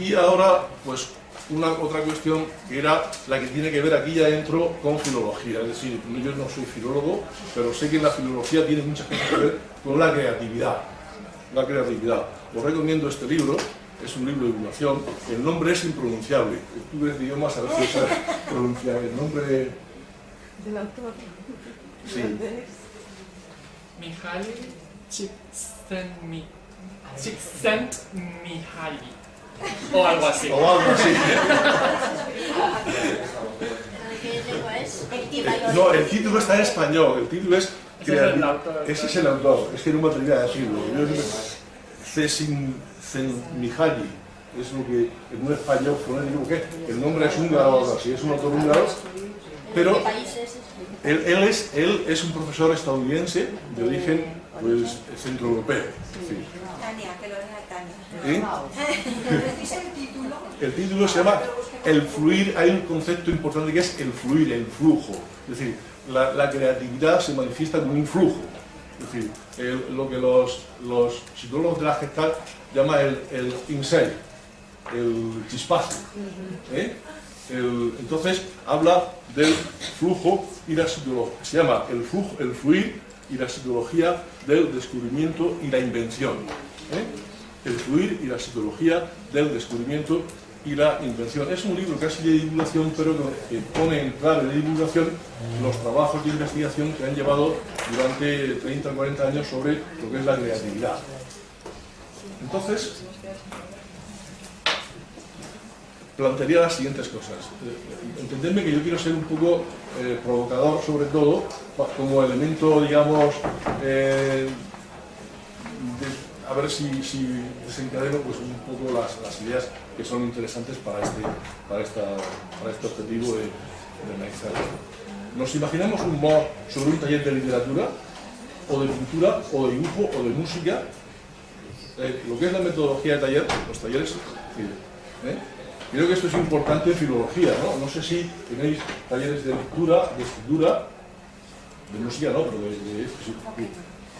Y ahora, pues, otra cuestión que era la que tiene que ver aquí ya dentro con filología. Es decir, yo no soy filólogo, pero sé que en la filología tiene muchas cosas que ver con la creatividad. La creatividad. Os recomiendo este libro, es un libro de divulgación. El nombre es impronunciable. Tú eres de idiomas, a ver si sabes pronunciar el nombre del autor. Sí. Mihaly Csikszentmihalyi. O algo así. O algo así. ¿Qué lengua es? No, el título está en español. El título es... Ese es el autor. Ese es el autor. Es que no me atreví a decirlo. Csikszentmihalyi. Es lo que en un español fonético que el nombre es húngaro o algo así. Es un autor húngaro. Pero ¿Qué país es? él es un profesor estadounidense de origen pues centroeuropeo. Sí. Tania, que lo lea Tania. El título se llama El fluir. Hay un concepto importante que es el fluir, el flujo. Es decir, la creatividad se manifiesta como un flujo. Es decir, lo que los psicólogos de la Gestalt llaman el insight, el chispazo. Entonces habla del flujo y la psicología. Se llama el fluir y la psicología del descubrimiento y la invención. El fluir y la psicología del descubrimiento y la invención. Es un libro casi de divulgación, pero que pone en clave de divulgación los trabajos de investigación que han llevado durante 30 o 40 años sobre lo que es la creatividad. Entonces, plantearía las siguientes cosas. Entendedme que yo quiero ser un poco provocador, sobre todo, como elemento, digamos, a ver si desencadeno pues, un poco las ideas que son interesantes para este objetivo de analizar. Nos imaginamos un MOOC sobre un taller de literatura, o de pintura, o de dibujo, o de música. Lo que es la metodología de taller, los talleres, creo que esto es importante en filología, ¿no? No sé si tenéis talleres de lectura, de escritura, de música no, pero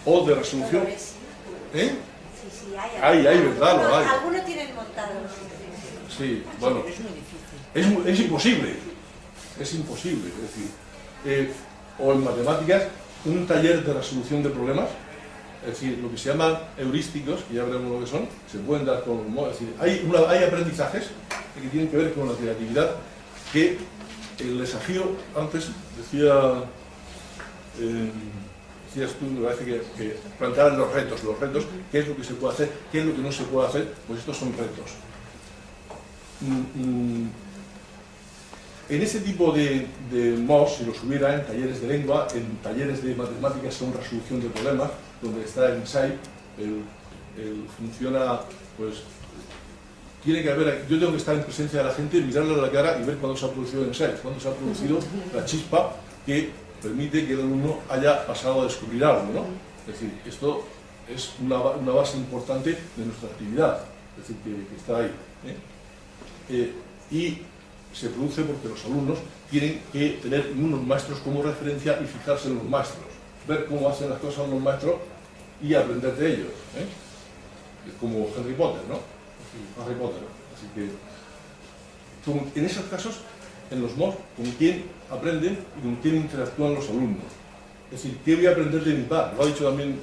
o de resolución. Sí, Hay, ¿verdad? Lo hay. Algunos tienen montados. Sí, bueno. Es imposible. Es imposible. Es decir, o en matemáticas, un taller de resolución de problemas, es decir, lo que se llaman heurísticos, que ya veremos lo que son, se pueden dar con un modo. Es decir, hay aprendizajes que tienen que ver con la creatividad, que el desafío, antes decías tú, me parece que plantear los retos, qué es lo que se puede hacer, qué es lo que no se puede hacer, pues estos son retos. En ese tipo de MOOCs, si los hubiera en talleres de lengua, en talleres de matemáticas son resolución de problemas, donde está el insight, funciona, pues, tiene que haber, yo tengo que estar en presencia de la gente, mirarle a la cara y ver cuándo se ha producido el insight, cuándo se ha producido la chispa que permite que el alumno haya pasado a descubrir algo, ¿no? Es decir, esto es una base importante de nuestra actividad, es decir, que está ahí. Y se produce porque los alumnos tienen que tener unos maestros como referencia y fijarse en los maestros, ver cómo hacen las cosas los maestros y aprender de ellos. Es como Harry Potter, ¿no? Harry Potter. Así que, en esos casos, en los MOOCs, ¿con quién aprenden y con quién interactúan los alumnos? Es decir, ¿qué voy a aprender de mi par? Lo ha dicho también,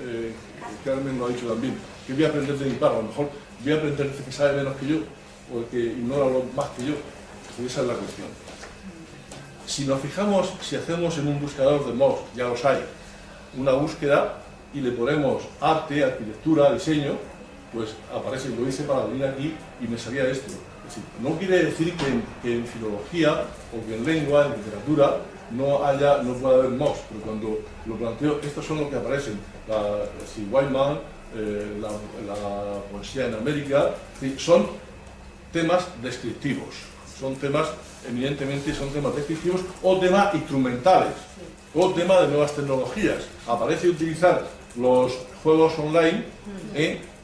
Carmen lo ha dicho también. ¿Qué voy a aprender de mi par? A lo mejor voy a aprender de que sabe menos que yo o el que ignora lo más que yo. Esa es la cuestión. Si nos fijamos, si hacemos en un buscador de MOOCs, ya los hay, una búsqueda y le ponemos arte, arquitectura, diseño, pues aparece, lo hice para venir aquí y me salía esto. Es decir, no quiere decir que en filología o que en lengua, en literatura, no pueda haber MOOCs, pero cuando lo planteo, estos son los que aparecen. Whiteman, la poesía en América, son temas descriptivos, son temas, eminentemente, son temas descriptivos o temas instrumentales, o temas de nuevas tecnologías. Aparece utilizar los juegos online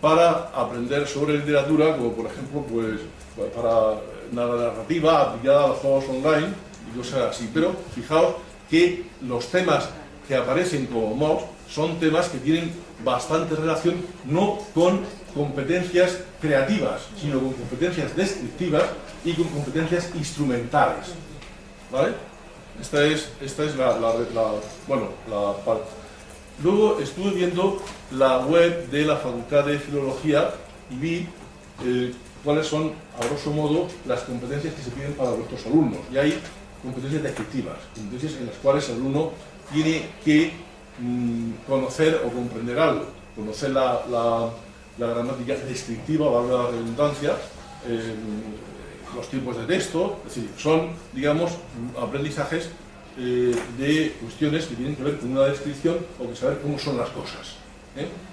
para aprender sobre literatura, como por ejemplo, pues, para la narrativa aplicada a los juegos online y cosas así. Pero fijaos que los temas que aparecen como MOOCs son temas que tienen bastante relación no con competencias creativas, sino con competencias descriptivas y con competencias instrumentales. ¿Vale? Esta es la parte. Luego estuve viendo la web de la Facultad de Filología y vi cuáles son, a grosso modo, las competencias que se piden para vuestros alumnos. Y hay competencias descriptivas, competencias en las cuales el alumno tiene que conocer o comprender algo, conocer la gramática descriptiva, valga la redundancia, los tipos de texto, es decir, son, digamos, aprendizajes de cuestiones que tienen que ver con una descripción o que saber cómo son las cosas.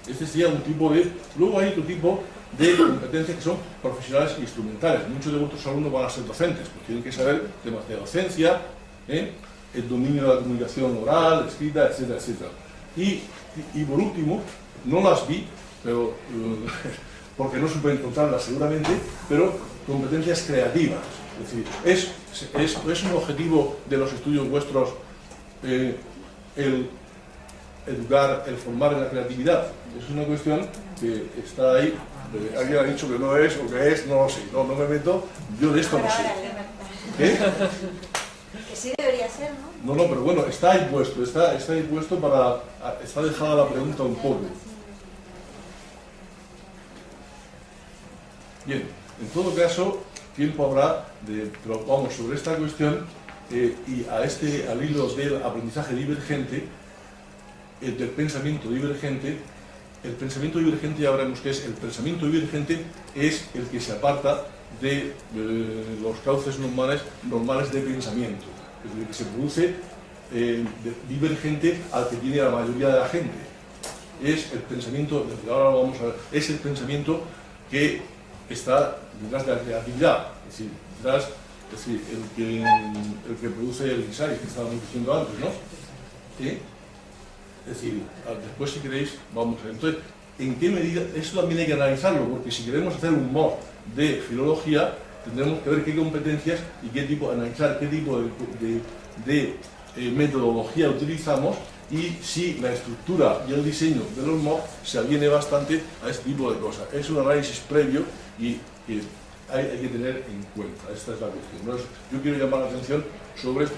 Este sería un tipo de... Luego hay otro tipo de competencias que son profesionales e instrumentales. Muchos de vuestros alumnos van a ser docentes, pues tienen que saber temas de docencia, el dominio de la comunicación oral, escrita, etcétera, etcétera. Y por último, no las vi, pero porque no supe encontrarlas seguramente, pero competencias creativas. Es decir, es un objetivo de los estudios vuestros el educar, el formar en la creatividad. Es una cuestión que está ahí. Alguien ha dicho que no es o que es, no lo sé, no me meto, yo de esto no sé. ¿Qué? Que sí debería ser, ¿no? No, pero bueno, está ahí puesto, está ahí puesto para... Está dejada la pregunta un poco. Bien, en todo caso, tiempo habrá pero vamos, sobre esta cuestión y al hilo del aprendizaje divergente, del pensamiento divergente. El pensamiento divergente, ya veremos qué es. El pensamiento divergente es el que se aparta de los cauces normales de pensamiento, es decir, que se produce divergente al que tiene la mayoría de la gente. Es el pensamiento, ahora lo vamos a ver, es el pensamiento que está detrás de la creatividad, es decir, el que produce el insight que estábamos diciendo antes, ¿no? ¿Sí? Es decir, después si queréis, vamos a ver. Entonces, ¿en qué medida? Eso también hay que analizarlo, porque si queremos hacer un MOOC de filología, tendremos que ver qué competencias y analizar qué tipo de metodología utilizamos y si la estructura y el diseño de los MOOC se aviene bastante a este tipo de cosas. Es un análisis previo y que hay que tener en cuenta. Esta es la cuestión. Yo quiero llamar la atención sobre...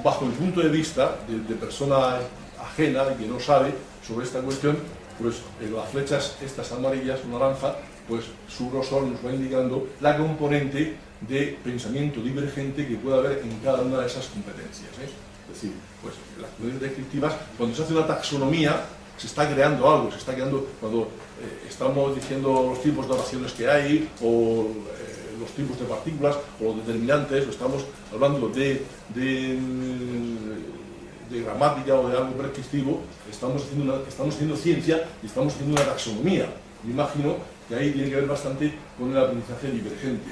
bajo el punto de vista de persona ajena y que no sabe sobre esta cuestión, pues las flechas estas amarillas o naranja, pues su grosor nos va indicando la componente de pensamiento divergente que puede haber en cada una de esas competencias. Es decir, pues las competencias descriptivas, cuando se hace una taxonomía, se está creando algo, se está creando cuando estamos diciendo los tipos de oraciones que hay o los tipos de partículas o los determinantes, o estamos hablando de gramática o de algo prescriptivo, estamos haciendo ciencia y estamos haciendo una taxonomía. Me imagino que ahí tiene que ver bastante con el aprendizaje divergente.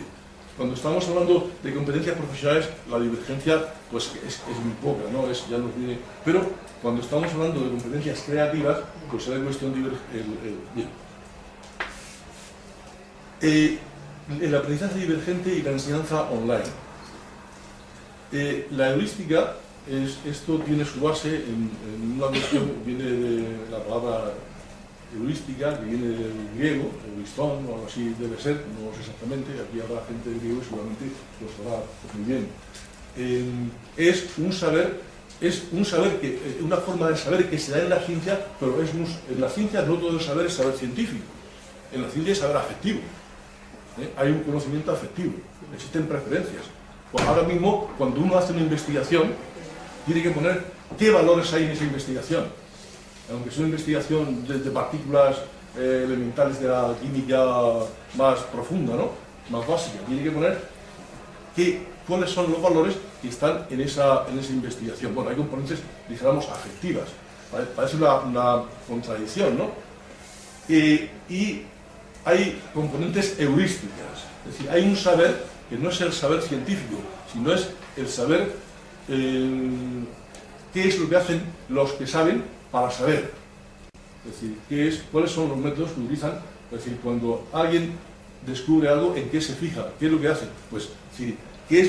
Cuando estamos hablando de competencias profesionales, la divergencia pues es muy poca, ¿no? Ya nos viene. Pero cuando estamos hablando de competencias creativas, pues es cuestión bien. El aprendizaje divergente y la enseñanza online. La heurística, esto tiene su base en una cuestión que viene de la palabra heurística, que viene del griego, euristón o algo así debe ser, no sé exactamente, aquí habrá gente de griego y seguramente lo sabrá muy bien. Es un saber una forma de saber que se da en la ciencia, pero en la ciencia no todo el saber es saber científico, en la ciencia es saber afectivo. Hay un conocimiento afectivo, existen preferencias. Pues ahora mismo, cuando uno hace una investigación, tiene que poner qué valores hay en esa investigación. Aunque es una investigación de partículas elementales de la química más profunda, ¿no? Más básica, tiene que poner cuáles son los valores que están en esa investigación. Bueno, hay componentes, dijéramos, afectivas. Parece una contradicción, ¿no? Y hay componentes heurísticas, es decir, hay un saber que no es el saber científico, sino es el saber qué es lo que hacen los que saben para saber. Es decir, cuáles son los métodos que utilizan. Es decir, cuando alguien descubre algo, ¿en qué se fija? ¿Qué es lo que hace? Pues, ¿qué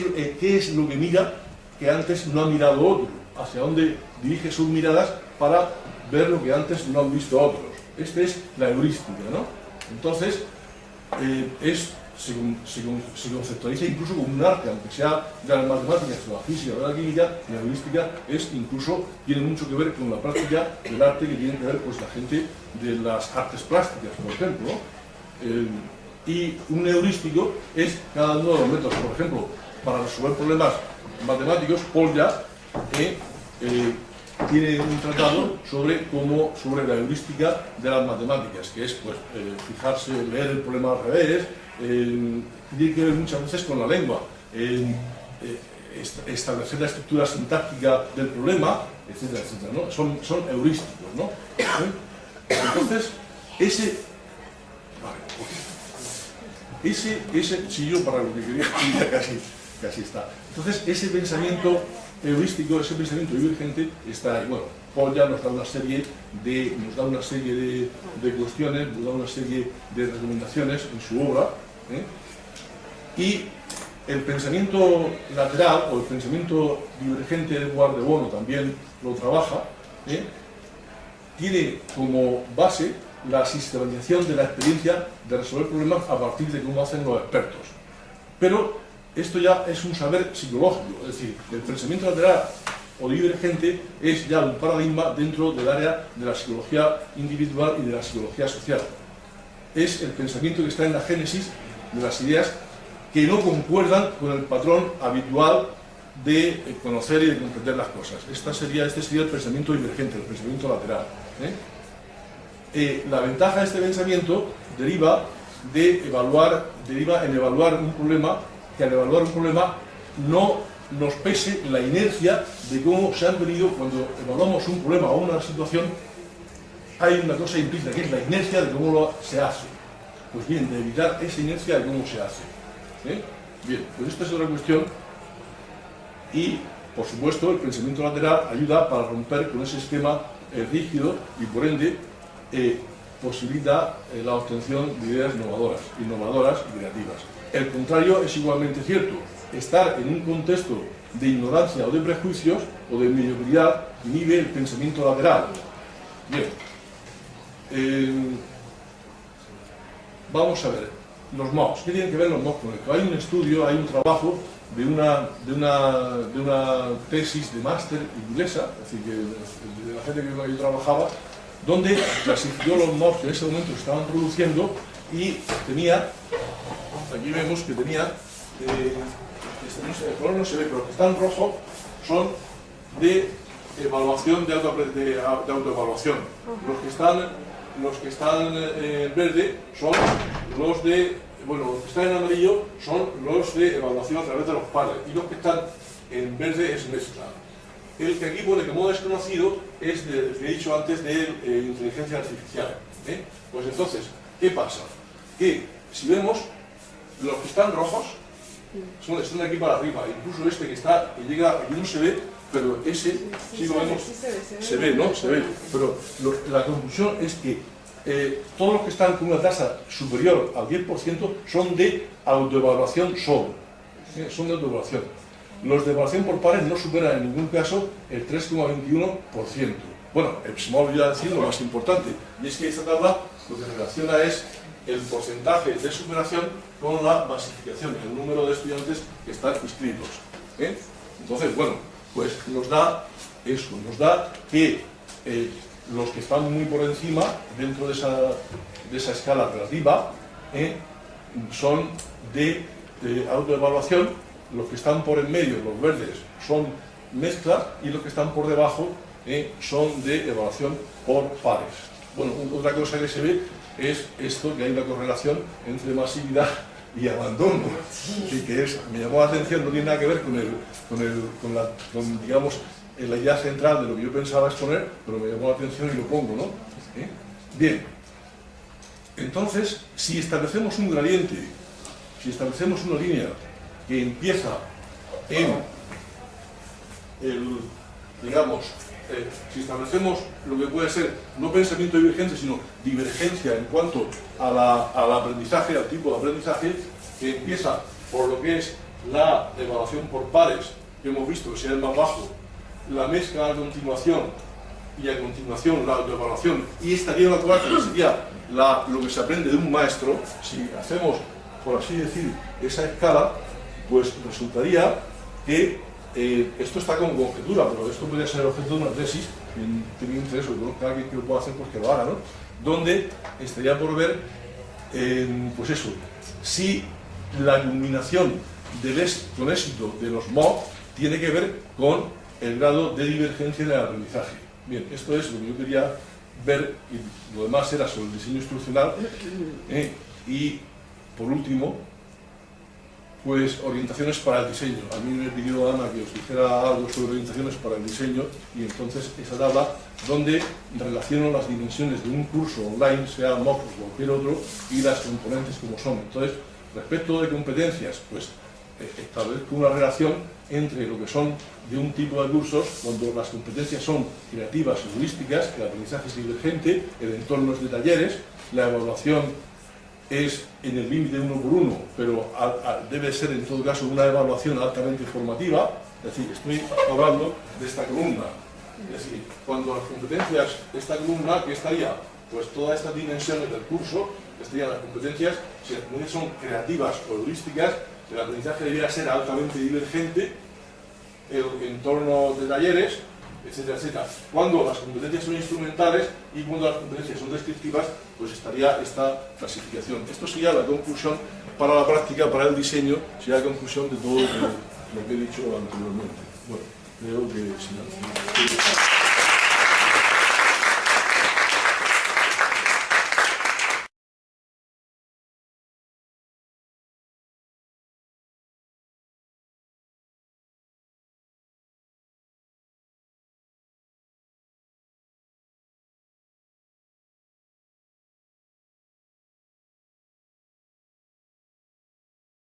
es lo que mira que antes no ha mirado otro? ¿Hacia dónde dirige sus miradas para ver lo que antes no han visto otros. Esta es la heurística, ¿no? Entonces, se conceptualiza incluso como un arte, aunque sea de las matemáticas, de la física, de la química. La heurística tiene mucho que ver con la práctica del arte, que tiene que ver pues la gente de las artes plásticas, por ejemplo, ¿no? Y un heurístico es cada uno de los métodos. Por ejemplo, para resolver problemas matemáticos, Polya tiene un tratado sobre la heurística de las matemáticas, que es pues, fijarse, leer el problema al revés, tiene que ver muchas veces con la lengua, establecer la estructura sintáctica del problema, etcétera, etcétera, ¿no? Son heurísticos, ¿no? Entonces, si yo para lo que quería ya casi está. Entonces, ese pensamiento heurístico, ese pensamiento divergente está ahí. Bueno, Polya nos da una serie de cuestiones, nos da una serie de recomendaciones en su obra, y el pensamiento lateral o el pensamiento divergente de Edward de Bono también lo trabaja, tiene como base la sistematización de la experiencia de resolver problemas a partir de cómo hacen los expertos. Pero esto ya es un saber psicológico, es decir, el pensamiento lateral o divergente es ya un paradigma dentro del área de la psicología individual y de la psicología social. Es el pensamiento que está en la génesis de las ideas que no concuerdan con el patrón habitual de conocer y de comprender las cosas. Este sería el pensamiento divergente, el pensamiento lateral. La ventaja de este pensamiento deriva en evaluar un problema, que al evaluar un problema no nos pese la inercia de cómo se han venido. Cuando evaluamos un problema o una situación, hay una cosa implícita, que es la inercia de cómo se hace. Pues bien, de evitar esa inercia de cómo se hace. Bien, pues esta es otra cuestión, y por supuesto el pensamiento lateral ayuda para romper con ese esquema rígido y por ende posibilita la obtención de ideas innovadoras y creativas. El contrario es igualmente cierto. Estar en un contexto de ignorancia o de prejuicios o de mediocridad inhibe el pensamiento lateral. Bien, vamos a ver los MOOCs. ¿Qué tienen que ver los MOOCs con esto? Hay un estudio, hay un trabajo de una tesis de máster inglesa, es decir, de la gente con la que yo trabajaba, donde clasificó los MOOCs que en ese momento se estaban produciendo y tenía, aquí vemos que tenía, el color no se ve, pero los que están rojos son de evaluación de autoevaluación. Los que están en verde son los que están en amarillo son los de evaluación a través de los pares, y los que están en verde es mezcla. El que aquí pone como desconocido es el que he dicho antes de inteligencia artificial. Pues entonces, ¿qué pasa? Que si vemos, los que están rojos están de aquí para arriba, incluso este que llega, aquí no se ve, pero ese sí lo vemos, se ve, ¿no? Se ve. Pero la conclusión es que todos los que están con una tasa superior al 10% son de autoevaluación solo. Son de autoevaluación. Los de evaluación por pares no superan en ningún caso el 3,21%. Bueno, se me ha olvidado decir lo más importante, y es que esta tabla lo que relaciona es el porcentaje de superación con la masificación, el número de estudiantes que están inscritos. Entonces, bueno, pues nos da eso, nos da que los que están muy por encima, dentro de esa escala relativa, son de autoevaluación. Los que están por en medio, los verdes, son mezcla, y los que están por debajo son de evaluación por pares. Bueno, otra cosa que se ve es esto, que hay una correlación entre masividad y abandono, que me llamó la atención, no tiene nada que ver con digamos, la idea central de lo que yo pensaba exponer, pero me llamó la atención y lo pongo, ¿no? Bien, entonces, si establecemos un gradiente, si establecemos una línea que empieza en si establecemos lo que puede ser no pensamiento divergente, sino divergencia en cuanto al aprendizaje, al tipo de aprendizaje, que empieza por lo que es la evaluación por pares, que hemos visto que sea el más bajo, la mezcla a continuación y a continuación la autoevaluación, y estaría una cuarta que sería lo que se aprende de un maestro. Si hacemos, por así decir, esa escala, pues resultaría que esto está como conjetura, pero esto podría ser objeto de una tesis, quien tenga interés o conozca a alguien que lo pueda hacer, pues que lo haga, ¿no? Donde estaría por ver, pues eso, si la culminación con éxito de los MOOC tiene que ver con el grado de divergencia del aprendizaje. Bien, esto es lo que yo quería ver, y lo demás era sobre el diseño instruccional. Y por último, pues orientaciones para el diseño. A mí me pidió Ana que os dijera algo sobre orientaciones para el diseño, y entonces esa tabla donde relaciono las dimensiones de un curso online, sea MOOC o cualquier otro, y las componentes como son. Entonces, respecto de competencias, pues establezco una relación entre lo que son de un tipo de cursos, cuando las competencias son creativas y heurísticas, el aprendizaje es divergente, el entorno es de talleres, la evaluación es en el límite 1 por 1, pero debe ser en todo caso una evaluación altamente formativa. Es decir, estoy hablando de esta columna. Es decir, cuando las competencias, esta columna, ¿qué estaría? Pues todas estas dimensiones del curso estarían las competencias. Si las competencias son creativas o heurísticas, el aprendizaje debería ser altamente divergente, el entorno de talleres, etcétera, etcétera. Cuando las competencias son instrumentales y cuando las competencias son descriptivas, pues estaría esta clasificación. Esto sería la conclusión para la práctica, para el diseño, sería la conclusión de todo lo que he dicho anteriormente. Bueno, creo que sí.